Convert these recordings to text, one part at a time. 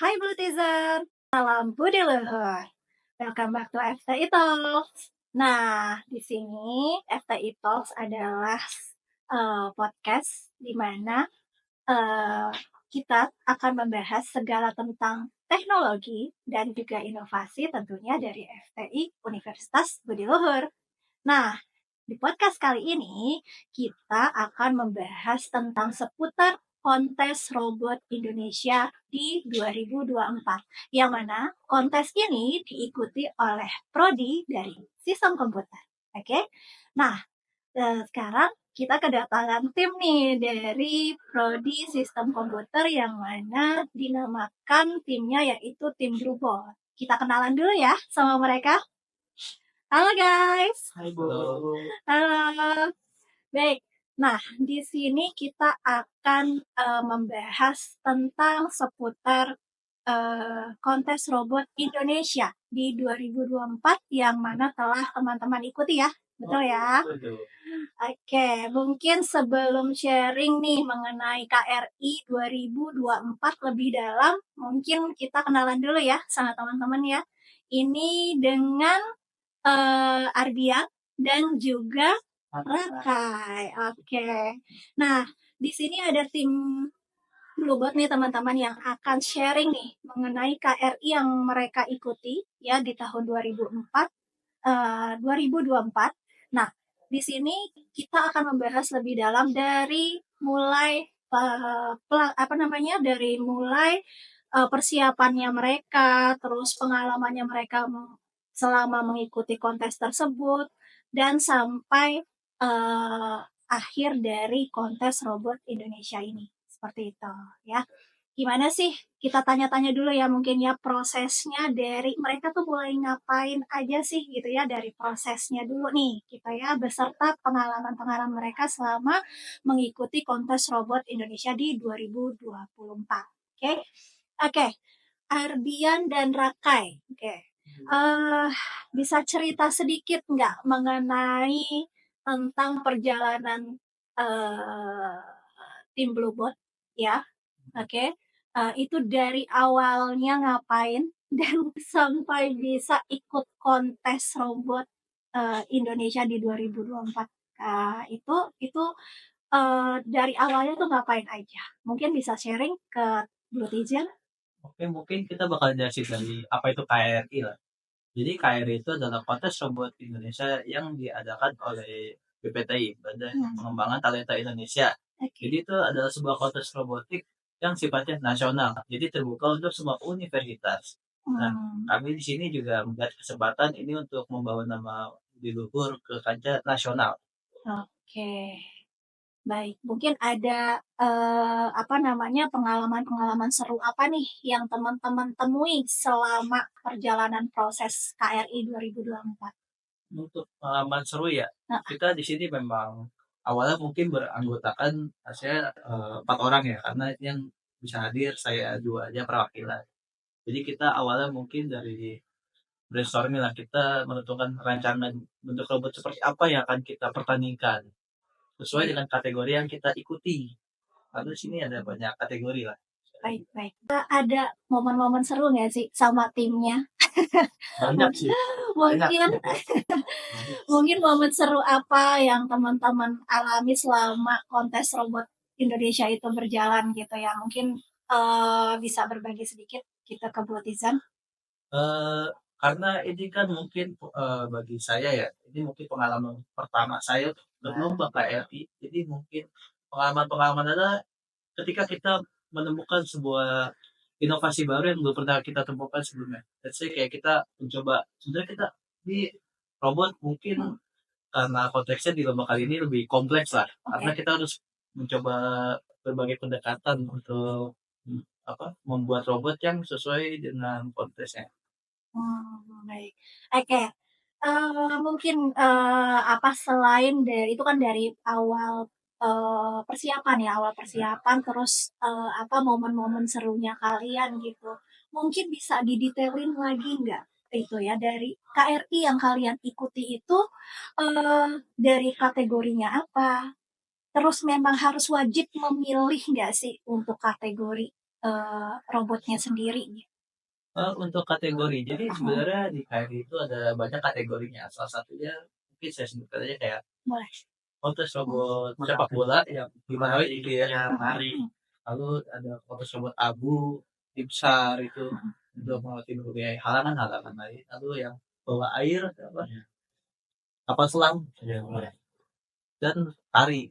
Hai Blutizer, salam Budi Luhur. Welcome back to FTI Talks. Nah, di sini FTI Talks adalah podcast di mana eh, kita akan membahas segala tentang teknologi dan juga inovasi tentunya dari FTI Universitas Budi Luhur. Nah, di podcast kali ini kita akan membahas tentang seputar kontes robot Indonesia di 2024. Yang mana kontes ini diikuti oleh prodi dari sistem komputer. Oke. Nah, sekarang kita kedatangan tim nih dari prodi sistem komputer yang mana dinamakan timnya yaitu tim Drupal. Kita kenalan dulu ya sama mereka. Halo guys. Hai Bu. Halo. Baik. Nah, di sini kita akan membahas tentang seputar kontes robot Indonesia di 2024 yang mana telah teman-teman ikuti ya. Betul ya? Betul. Oke, mungkin sebelum sharing nih mengenai KRI 2024 lebih dalam, mungkin kita kenalan dulu ya sama teman-teman ya. Ini dengan Ardian dan juga Rakai. Oke. Nah, di sini ada tim Bluebot nih teman-teman yang akan sharing nih mengenai KRI yang mereka ikuti ya di tahun 2024. Nah, di sini kita akan membahas lebih dalam dari mulai dari mulai persiapannya mereka, terus pengalamannya mereka selama mengikuti kontes tersebut dan sampai akhir dari kontes robot Indonesia ini. Seperti itu ya. Gimana sih? Kita tanya-tanya dulu ya mungkin ya prosesnya dari mereka tuh mulai ngapain aja sih gitu ya dari prosesnya dulu nih kita ya beserta pengalaman-pengalaman mereka selama mengikuti kontes robot Indonesia di 2024. Oke. Oke. Ardian dan Rakai. Oke. Bisa cerita sedikit nggak mengenai tentang perjalanan eh, tim Bluebot ya? Oke. Itu dari awalnya ngapain dan sampai bisa ikut kontes robot Indonesia di 2024. Itu dari awalnya tuh ngapain aja? Mungkin bisa sharing ke Blue Tizen. Oke, mungkin kita bakal jelasin dari apa itu KRI lah. Jadi KRI itu adalah kontes robot Indonesia yang diadakan oleh BPTI, Badan Pengembangan Talenta Indonesia. Oke. Jadi itu adalah sebuah kontes robotik yang sifatnya nasional. Jadi terbuka untuk semua universitas. Nah, kami di sini juga membuat kesempatan ini untuk membawa nama di luhur ke kancah nasional. Oke. Baik, mungkin ada pengalaman-pengalaman seru apa nih yang teman-teman temui selama perjalanan proses KRI 2024? Untuk pengalaman seru ya, kita di sini memang awalnya mungkin beranggotakan saya 4 orang ya, karena yang bisa hadir saya 2 aja perwakilan. Jadi kita awalnya mungkin dari brainstorming lah, kita menentukan rancangan bentuk robot seperti apa yang akan kita pertandingkan sesuai dengan kategori yang kita ikuti. Karena di sini ada banyak kategori lah. Baik. Ada momen-momen seru nggak sih sama timnya? Banyak sih. Mungkin momen seru apa yang teman-teman alami selama kontes robot Indonesia itu berjalan gitu ya? Mungkin bisa berbagi sedikit kita ke Blutizen. Karena ini kan mungkin bagi saya ya, ini mungkin pengalaman pertama saya berlomba KRI. Jadi mungkin pengalaman-pengalaman adalah ketika kita menemukan sebuah inovasi baru yang belum pernah kita temukan sebelumnya. Let's say kayak kita mencoba, sebenarnya kita di robot mungkin karena konteksnya di lomba kali ini lebih kompleks lah. Karena kita harus mencoba berbagai pendekatan untuk membuat robot yang sesuai dengan konteksnya. Baik. Oke. Mungkin selain dari itu kan dari awal persiapan ya, awal persiapan terus momen-momen serunya kalian gitu. Mungkin bisa didetailin lagi nggak itu ya dari KRI yang kalian ikuti itu dari kategorinya apa? Terus memang harus wajib memilih nggak sih untuk kategori robotnya sendiri gitu? Untuk kategori, jadi sebenarnya di KRI itu ada banyak kategorinya. Salah satunya mungkin saya sebutkan aja kayak Boleh. kontes robot sepak bola yang dimana itu ya. Mhm. Lalu ada kontes robot abu, tim SAR itu untuk melatih berbagai halangan-halangan lain. Lalu yang bawa air apa? Kapal selam dan tari.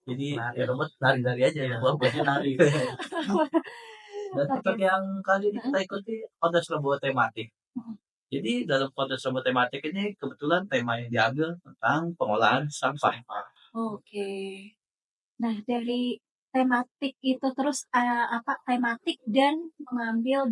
Jadi ya robot lari-lari aja, robotnya lari. Dan seperti yang kali ini kita ikuti kontes robot tematik. Jadi dalam kontes robot tematik ini kebetulan tema yang diambil tentang pengolahan sampah. Oke. Nah, dari tematik itu terus, tematik dan mengambil,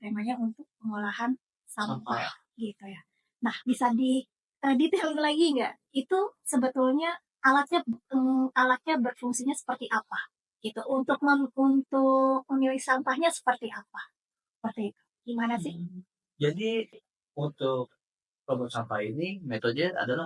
temanya untuk pengolahan sampah gitu ya. Nah, bisa detailin lagi nggak? Itu sebetulnya alatnya berfungsinya seperti apa gitu, untuk memilih sampahnya seperti apa? Seperti itu. Gimana sih? Jadi untuk robot sampah ini metode adalah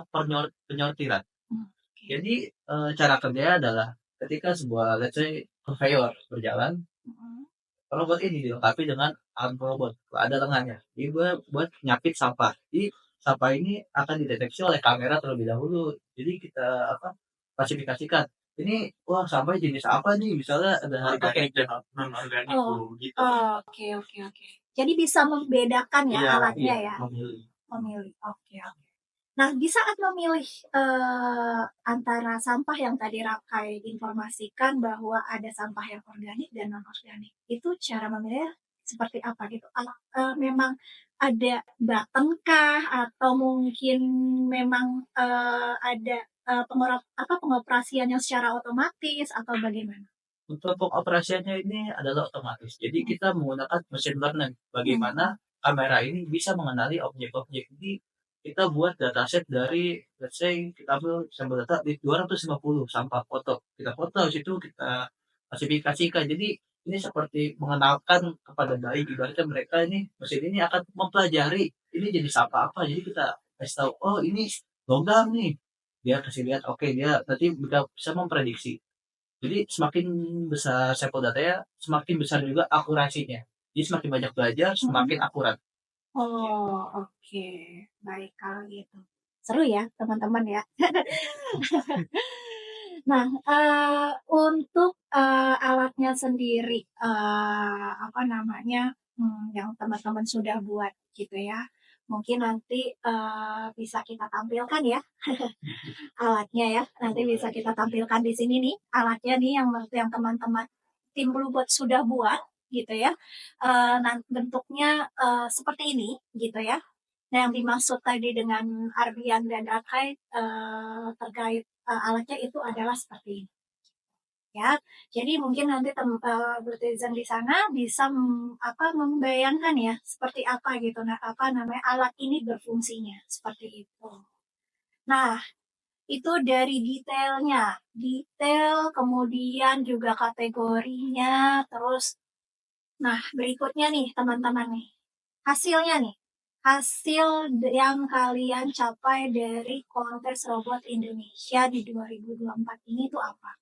penyortiran. Oke. Jadi cara kerjanya adalah ketika sebuah let's say conveyor berjalan, Mhm. robot ini dilengkapi dengan arm robot, ada lengannya. Jadi buat nyapit sampah. Jadi sampah ini akan dideteksi oleh kamera terlebih dahulu. Jadi kita klasifikasikan. Ini wah sampah jenis apa nih? Misalnya ada kayak non organik gitu. Oke, oke, oke. Jadi bisa membedakan ya alatnya ya? Memilih. Memilih, oke, oke. Nah, di saat memilih, antara sampah yang tadi Rakai informasikan bahwa ada sampah yang organik dan non-organik, itu cara memilihnya seperti apa gitu? Memang ada button kah? Atau mungkin memang, ada, pengoperasian yang secara otomatis atau bagaimana? Untuk pengoperasiannya ini adalah otomatis. Jadi kita menggunakan machine learning. Bagaimana kamera ini bisa mengenali objek-objek. Jadi kita buat dataset dari let's say kita ambil sampel data di 250 sampah foto. Kita foto di situ kita klasifikasikan. Jadi ini seperti mengenalkan kepada bayi ibaratnya mereka ini mesin ini akan mempelajari ini jadi sampah apa. Jadi kita kasih tahu oh ini logam nih. Dia kasih lihat oke dia nanti bisa memprediksi. Jadi semakin besar sampel datanya, semakin besar juga akurasinya. Jadi semakin banyak belajar, semakin akurat. Oh, oke. Baik kalau gitu. Seru ya, teman-teman ya. Nah, untuk, alatnya sendiri, yang teman-teman sudah buat gitu ya, mungkin nanti, bisa kita tampilkan ya alatnya ya, nanti bisa kita tampilkan di sini nih, alatnya nih yang teman-teman tim Bluebot sudah buat gitu ya. Bentuknya, seperti ini gitu ya. Nah, yang dimaksud tadi dengan Ardian dan Rakai, terkait, alatnya itu adalah seperti ini ya. Jadi mungkin nanti netizen di sana bisa membayangkan ya seperti apa gitu, nah apa namanya alat ini berfungsinya seperti itu. Nah, itu dari detail kemudian juga kategorinya, terus nah berikutnya nih teman-teman nih, hasilnya nih. Hasil yang kalian capai dari kontes robot Indonesia di 2024 ini itu apa?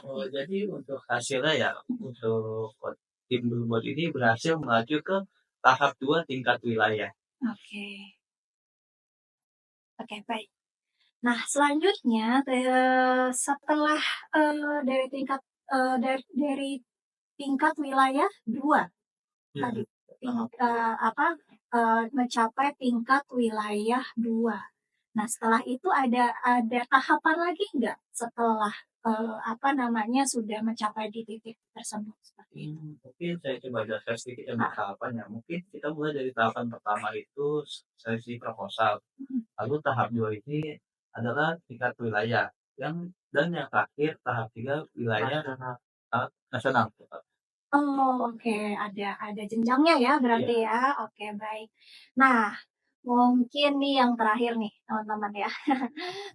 Oh, jadi untuk hasilnya ya, untuk tim Bluebot ini berhasil melaju ke tahap 2 tingkat wilayah. Oke, oke baik. Nah selanjutnya setelah dari tingkat wilayah 2 tadi, mencapai tingkat wilayah 2. Nah, setelah itu ada tahapan lagi nggak setelah, sudah mencapai di titik tersebut, seperti itu? Mungkin saya coba jelaskan sedikit tentang tahapannya. Mungkin kita mulai dari tahapan pertama itu seleksi proposal. Mhm. Lalu tahap 2 ini adalah tingkat wilayah. Dan yang terakhir tahap 3 wilayah nasional. Oh, oke, ada jenjangnya ya berarti ya? Oke, baik. Nah, mungkin nih yang terakhir nih, teman-teman ya.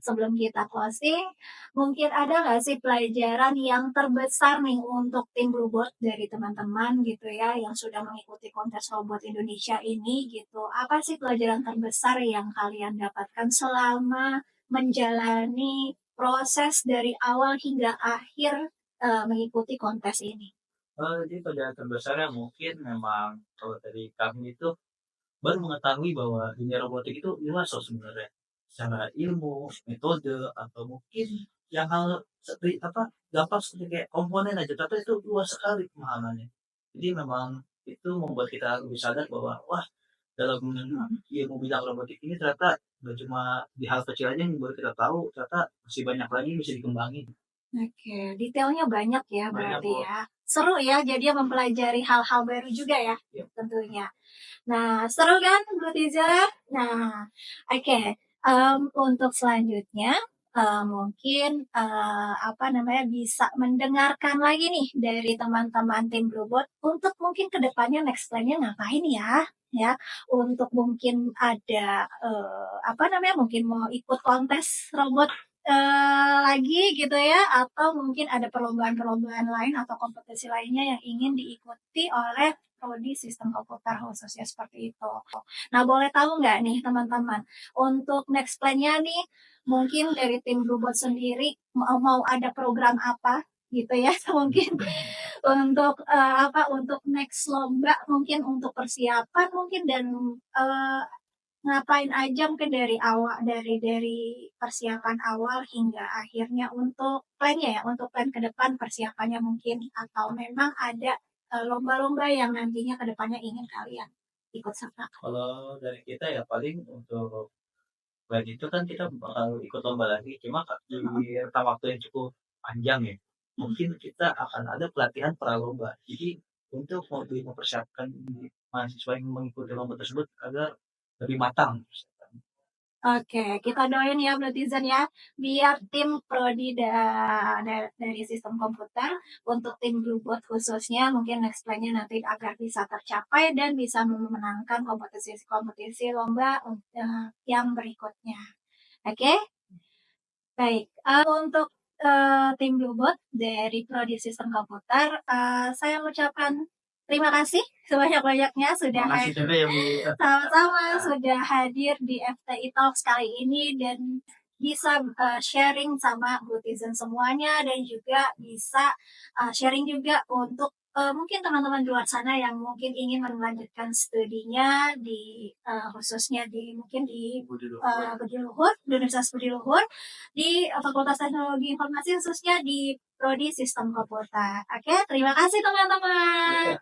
Sebelum kita closing, mungkin ada nggak sih pelajaran yang terbesar nih untuk tim Bluebot dari teman-teman gitu ya, yang sudah mengikuti kontes robot Indonesia ini gitu. Apa sih pelajaran terbesar yang kalian dapatkan selama menjalani proses dari awal hingga akhir mengikuti kontes ini? Jadi pada dasarnya mungkin memang kalau dari kami itu baru mengetahui bahwa dunia robotik itu luas loh sebenarnya. Secara ilmu, metode, atau mungkin yang hal seperti apa gampang seperti kayak komponen aja, tapi itu luas sekali pemahamannya. Jadi memang itu membuat kita lebih sadar bahwa wah dalam ilmu bidang robotik ini ternyata gak cuma di hal kecil aja yang baru kita tahu, ternyata masih banyak lagi yang bisa dikembangin. Oke, detailnya banyak ya Banyak berarti kok. ya. Seru ya, jadi mempelajari hal-hal baru juga ya, Ya. tentunya. Nah, seru kan Bu Tiza? Nah, oke. Untuk selanjutnya, mungkin apa namanya bisa mendengarkan lagi nih dari teman-teman tim Bluebot untuk mungkin kedepannya next plan-nya ngapain ya? Ya, untuk mungkin ada apa namanya mungkin mau ikut kontes robot lagi gitu ya, atau mungkin ada perlombaan-perlombaan lain atau kompetisi lainnya yang ingin diikuti oleh prodi sistem komputer khususnya seperti itu. Nah, boleh tahu nggak nih teman-teman, untuk next plan-nya nih, mungkin dari tim Bluebot sendiri mau ada program apa gitu ya, mungkin untuk untuk next lomba, mungkin untuk persiapan mungkin dan eh, ngapain aja mungkin dari awal dari persiapan awal hingga akhirnya untuk plan-nya ya, untuk plan ke depan persiapannya mungkin atau memang ada lomba-lomba yang nantinya ke depannya ingin kalian ikut sertakan. Kalau dari kita ya paling untuk selain itu kan kita bakal ikut lomba lagi, cuma di rentang waktu yang cukup panjang ya. Mungkin kita akan ada pelatihan pralomba. Jadi untuk lebih mempersiapkan mahasiswa yang mengikuti lomba tersebut agar lebih matang. Oke, kita doain ya netizen ya, biar tim prodi dari sistem komputer untuk tim Bluebot khususnya mungkin next plan-nya nanti agar bisa tercapai dan bisa memenangkan kompetisi-kompetisi lomba yang berikutnya. Oke, baik. Untuk tim Bluebot dari prodi sistem komputer, saya mengucapkan terima kasih sebanyak-banyaknya sudah Terima kasih juga ya Bu. sama-sama sudah hadir di FTI Talks kali ini dan bisa sharing sama Butizen semuanya dan juga bisa sharing juga untuk mungkin teman-teman di luar sana yang mungkin ingin melanjutkan studinya di khususnya di mungkin di Budi Luhur, di Universitas Budi Luhur di Fakultas Teknologi Informasi khususnya di Prodi Sistem Komputer. Oke, terima kasih teman-teman.